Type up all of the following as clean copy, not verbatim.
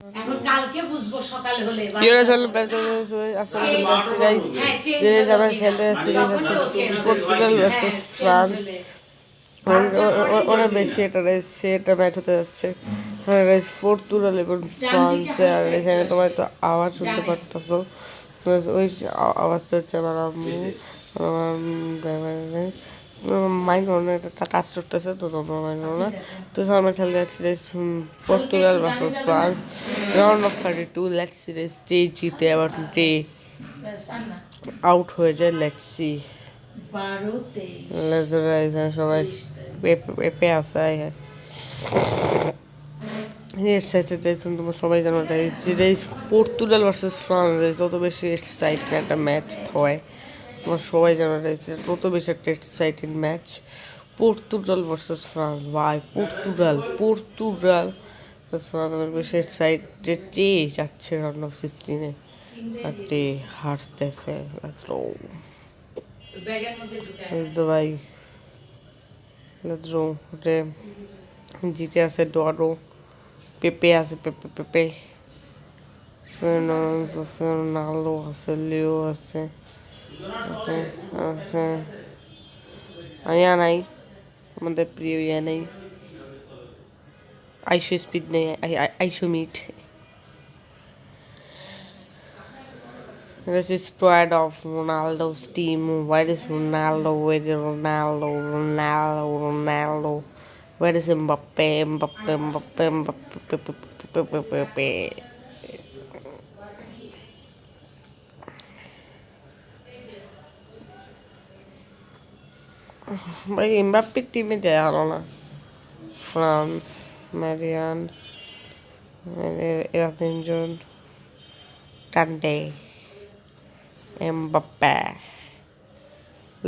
এখন কালকে বুঝবো সকাল হলে ইউরো খেলতে যাচ্ছি গাইস, আমরা খেলতে যাচ্ছি পর্তুগাল ভার্সেস ফ্রান্স। ওরা বেশি এটা রেস, সে এটা ম্যাচ হতে যাচ্ছে রেস পর্তুগাল এবং ফ্রান্সে। আর এখানে তোমার তো আওয়াজ শুনতে পারতেছো, ওই আওয়াজটা হচ্ছে আমার আম্মু, আমার মাইন্ড মনে একটা টাচ করতেছে, তো তোমরা মাইন্ড না। তো আমরা খেলতে যাচ্ছি race Portugal versus France, round of 32। Let's see race day জিতে আবার ডে আউট হয়ে যায়। লেটস সি সবাই পেঁপে আসায় হ্যাঁ স্যাটারডে তোমরা সবাই জানো এটা পর্তুগাল ভার্সেস ফ্রান্স যত বেশি এক্সাইটেড একটা ম্যাচ হয়, তোমরা সবাই জানো এটা তত বেশি একটা excited match. Portugal versus France, ভাই পর্তুগাল আমার বেশি এক্সাইটেড যাচ্ছে রাউন্ড অফ 16-এ, আর হারতেছে। ভাই জিতে আছে ডরো, পেঁপে আছে, পেঁপে ফের্নান্ডেজ আছে, রোনাল্ডো আছে, লিও আছে, আছে ইয়া নাই, আমাদের প্রিয় ইয়া নেই, আইশো স্পিড নেই, আইশো meet. This is squad of Ronaldo's team. Where is Ronaldo? Where is Ronaldo? Ronaldo. Where is Mbappe? Mbappe. ভাই এমবাপ্পের টিমে দেওয়া হলো না। ফ্রান্স, ম্যারিয়ান, এরা তিনজন, কান্টে, এমবাপ্পে।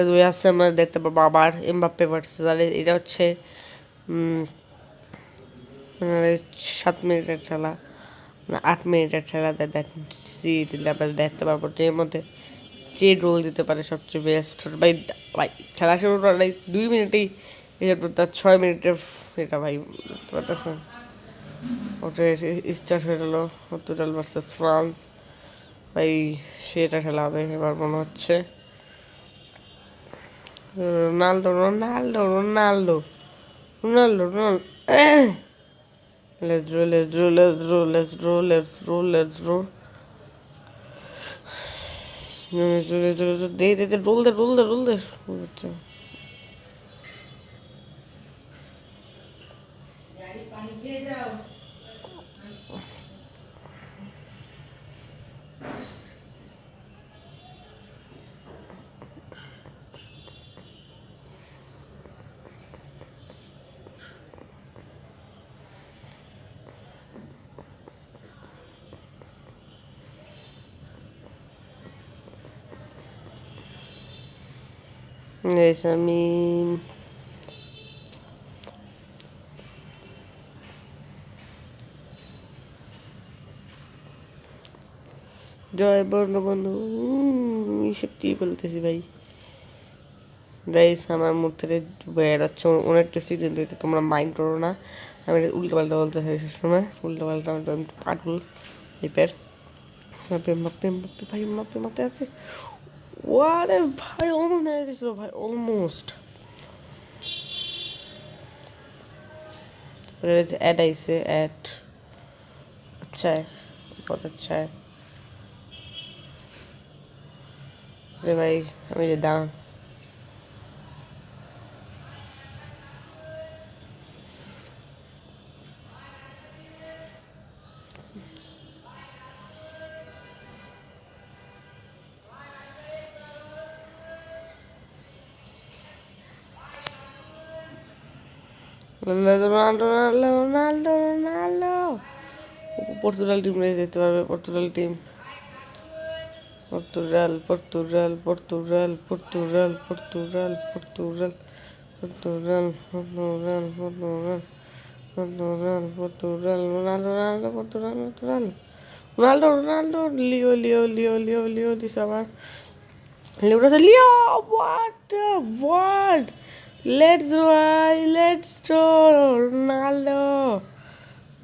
দুই আসছে আমরা দেখতে পাবো আবার এমবাপ্পে ভার্সেস, আর এটা হচ্ছে 7 মিনিটের খেলা, 8 মিনিটের খেলা। দেখছি আমরা দেখতে পারবো এর মধ্যে কে রোল দিতে পারে সবচেয়ে বেস্ট। ভাই ভাই খেলা শুরু করার 2 মিনিটেই তার 6 মিনিটের এটা ভাই দেখতে পারতেছেন, ওটা স্টার্ট হয়ে গেলো পর্তুগাল ভার্সেস ফ্রান্স। ভাই সেটা খেলা হবে এবার মনে হচ্ছে। Ronaldo Ronaldo Ronaldo Ronaldo Ronaldo Let's roll, let's roll, let's roll, let's roll, let's roll, let's roll. They roll there, roll there, roll there. আচ্ছা আমি জয় বঙ্গবন্ধু এইসব কি বলতেছি ভাই। রাইস আমার মুখ থেকে বেরোচ্ছে অনেকটা সিজন দিতে, তোমরা মাইন্ড করো না। আমি উল্টো পাল্টা বলতে চাই সবসময়, উল্টো পাল্টা আমি পাগল টাইপের। ভাই মাপে আছে, ওয়ারে ভাই অলমোস্ট মেরে দিছিল ভাই, অলমোস্ট। অ্যাড আইসে, অ্যাড अच्छा है, बहुत अच्छा है रे भाई। আমি যে দাম Ronaldo Ronaldo Ronaldo Ronaldo Portugal team রেখে যেতে পারবে, Portugal team, Portugal Portugal Portugal Portugal Portugal Portugal Portugal Portugal Portugal Portugal Portugal Ronaldo Ronaldo Portugal Portugal Ronaldo Ronaldo Leo Leo Leo Leo Leo this আবার লিও লিও what what let's ভাই let's Ronaldo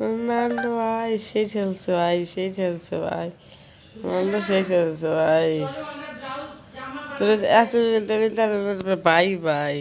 Ronaldo ভাই সেই খেলছে ভাই, সেই খেলছে ভাই, Ronaldo সেই খেলছে ভাই। তোর এত খেলতে খেলতে বাই বাই।